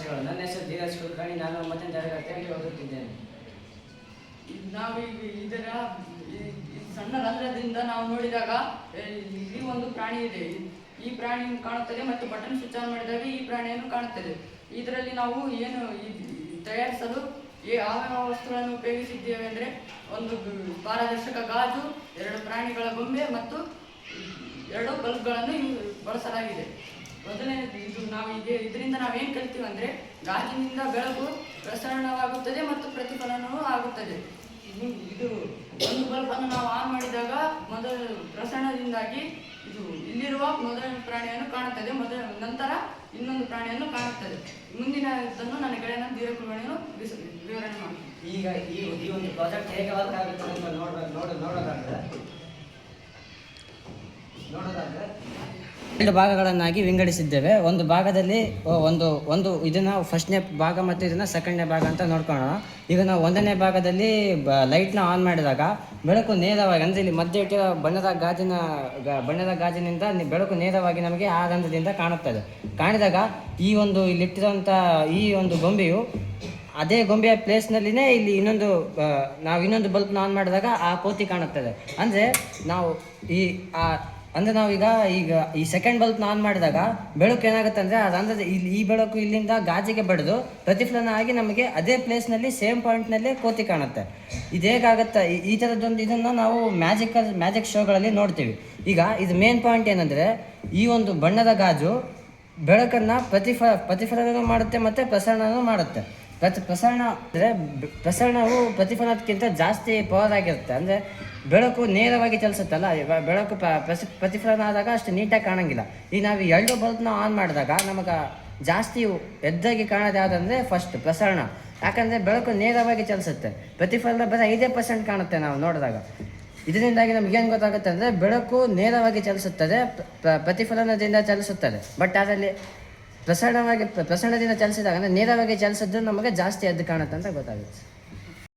ನಮಸ್ಕಾರ. ನನ್ನ ಹೆಸರು ಧೀರಜ್ ಕುಲಕರ್ಣಿ. ನಾನು 9ನೇ ತರಗತಿಯಲ್ಲಿ ಓದುತ್ತಿದ್ದೇನೆ. ನಾವು ಇದರ ಸಣ್ಣ ರಂಧ್ರದಿಂದ ನಾವು ನೋಡಿದಾಗ ಇಲ್ಲಿ ಒಂದು ಪ್ರಾಣಿ ಇದೆ. ಈ ಪ್ರಾಣಿಯನ್ನು ಕಾಣುತ್ತದೆ ಮತ್ತು ಬಟನ್ ಸ್ವಿಚ್ ಆನ್ ಮಾಡಿದಾಗ ಈ ಪ್ರಾಣಿಯನ್ನು ಕಾಣುತ್ತದೆ. ಇದರಲ್ಲಿ ನಾವು ಏನು ತಯಾರಿಸಲು ಯಾವ ವಸ್ತುಗಳನ್ನು ಉಪಯೋಗಿಸಿದ್ದೇವೆ ಅಂದರೆ ಒಂದು ಪಾರದರ್ಶಕ ಗಾಜು, 2 ಪ್ರಾಣಿಗಳ ಗೊಂಬೆ ಮತ್ತು 2 ಬಲ್ಬ್ಗಳನ್ನು ಬಳಸಲಾಗಿದೆ. ಮೊದಲನೇದು ಇದರಿಂದ ನಾವೇನು ಕಲಿತೀವಿ ಅಂದರೆ ಗಾಜಿನಿಂದ ಬೆಳಕು ಪ್ರಸರಣವಾಗುತ್ತದೆ ಮತ್ತು ಪ್ರತಿಫಲನವೂ ಆಗುತ್ತದೆ. ಇದು ಒಂದು ಬಲ್ಬನ್ನು ನಾವು ಆನ್ ಮಾಡಿದಾಗ ಪ್ರಸರಣದಿಂದಾಗಿ ಇದು ಇಲ್ಲಿರುವ ಮೊದಲನೇ ಪ್ರಾಣಿಯನ್ನು ಕಾಣುತ್ತದೆ, ನಂತರ ಇನ್ನೊಂದು ಪ್ರಾಣಿಯನ್ನು ಕಾಣುತ್ತದೆ. ಮುಂದಿನದನ್ನು ನನ್ನ ಗೆಳೆಯನ ಧೀರಕುರ್ಣಿಯನ್ನು ವಿವರಣೆ ಮಾಡಿ. ಈಗ ಈ ಒಂದು ಪ್ರಾಜೆಕ್ಟ್ ಹೇಗೆ ವರ್ಕ್ ಆಗುತ್ತೆ ಅಂತ ನೋಡೋದಾದ್ರೆ 2 ಭಾಗಗಳನ್ನಾಗಿ ವಿಂಗಡಿಸಿದ್ದೇವೆ. ಒಂದು ಭಾಗದಲ್ಲಿ ಒಂದು ಇದನ್ನು ಫಸ್ಟ್ನೇ ಭಾಗ ಮತ್ತು ಇದನ್ನು ಸೆಕೆಂಡ್ನೇ ಭಾಗ ಅಂತ ನೋಡ್ಕೊಳ್ಳೋಣ. ಈಗ ನಾವು 1ನೇ ಭಾಗದಲ್ಲಿ ಲೈಟ್ನ ಆನ್ ಮಾಡಿದಾಗ ಬೆಳಕು ನೇರವಾಗಿ, ಅಂದರೆ ಇಲ್ಲಿ ಮಧ್ಯೆ ಇಟ್ಟಿರೋ ಬಣ್ಣದ ಗಾಜಿನಿಂದ ಬೆಳಕು ನೇರವಾಗಿ ನಮಗೆ ಆ ರಂಧ್ರದಿಂದ ಕಾಣಿದಾಗ ಇಲ್ಲಿಟ್ಟಿರೋಂಥ ಈ ಒಂದು ಗೊಂಬೆಯು ಅದೇ ಗೊಂಬೆಯ ಪ್ಲೇಸ್ನಲ್ಲಿನೇ ಇಲ್ಲಿ ಇನ್ನೊಂದು ಬಲ್ಬ್ನ ಆನ್ ಮಾಡಿದಾಗ ಆ ಕೋತಿ ಕಾಣುತ್ತದೆ. ಅಂದರೆ ನಾವೀಗ ಈ ಸೆಕೆಂಡ್ ಬಲ್ಬ್ನ ಆನ್ ಮಾಡಿದಾಗ ಬೆಳಕು ಏನಾಗುತ್ತೆ ಅಂದರೆ ರಂಧ್ರದ ಈ ಬೆಳಕು ಇಲ್ಲಿಂದ ಗಾಜಿಗೆ ಬಡಿದು ಪ್ರತಿಫಲನ ಆಗಿ ನಮಗೆ ಅದೇ ಪ್ಲೇಸ್ನಲ್ಲಿ ಸೇಮ್ ಪಾಯಿಂಟ್ನಲ್ಲೇ ಕೋತಿ ಕಾಣುತ್ತೆ. ಇದು ಹೇಗಾಗುತ್ತೆ, ಈ ಥರದ್ದೊಂದು ಇದನ್ನು ನಾವು ಮ್ಯಾಜಿಕ್ ಶೋಗಳಲ್ಲಿ ನೋಡ್ತೀವಿ. ಈಗ ಇದು ಮೇನ್ ಪಾಯಿಂಟ್ ಏನಂದರೆ ಈ ಒಂದು ಬಣ್ಣದ ಗಾಜು ಬೆಳಕನ್ನು ಪ್ರತಿಫಲನೂ ಮಾಡುತ್ತೆ ಮತ್ತು ಪ್ರಸರಣನೂ ಮಾಡುತ್ತೆ. ಪ್ರಸರಣ ಅಂದರೆ ಪ್ರಸರಣವು ಪ್ರತಿಫಲನಕ್ಕಿಂತ ಜಾಸ್ತಿ ಪವರ್ ಆಗಿರುತ್ತೆ. ಅಂದರೆ ಬೆಳಕು ನೇರವಾಗಿ ಚಲಿಸುತ್ತಲ್ಲ, ಬೆಳಕು ಪ್ರತಿಫಲನ ಆದಾಗ ಅಷ್ಟು ನೀಟಾಗಿ ಕಾಣೋಂಗಿಲ್ಲ. ಈಗ ನಾವು 2 ಬಲ್ಬ್ನ ಆನ್ ಮಾಡಿದಾಗ ನಮಗೆ ಜಾಸ್ತಿ ಎದ್ದಾಗಿ ಕಾಣೋದು ಯಾವುದಂದರೆ ಫಸ್ಟ್ ಪ್ರಸರಣ. ಯಾಕಂದರೆ ಬೆಳಕು ನೇರವಾಗಿ ಚಲಿಸುತ್ತೆ, ಪ್ರತಿಫಲನ ಬರೀ 5% ಕಾಣುತ್ತೆ ನಾವು ನೋಡಿದಾಗ. ಇದರಿಂದಾಗಿ ನಮಗೇನು ಗೊತ್ತಾಗುತ್ತೆ ಅಂದರೆ ಬೆಳಕು ನೇರವಾಗಿ ಚಲಿಸುತ್ತದೆ, ಪ್ರತಿಫಲನದಿಂದ ಚಲಿಸುತ್ತದೆ. ಬಟ್ ಅದರಲ್ಲಿ ಪ್ರಸರಣದಿಂದ ಚಲಿಸಿದಾಗ ಅಂದರೆ ನೇರವಾಗಿ ಚಲಿಸಿದ್ದು ನಮಗೆ ಜಾಸ್ತಿ ಎದ್ದು ಕಾಣುತ್ತೆ ಅಂತ ಗೊತ್ತಾಗುತ್ತೆ.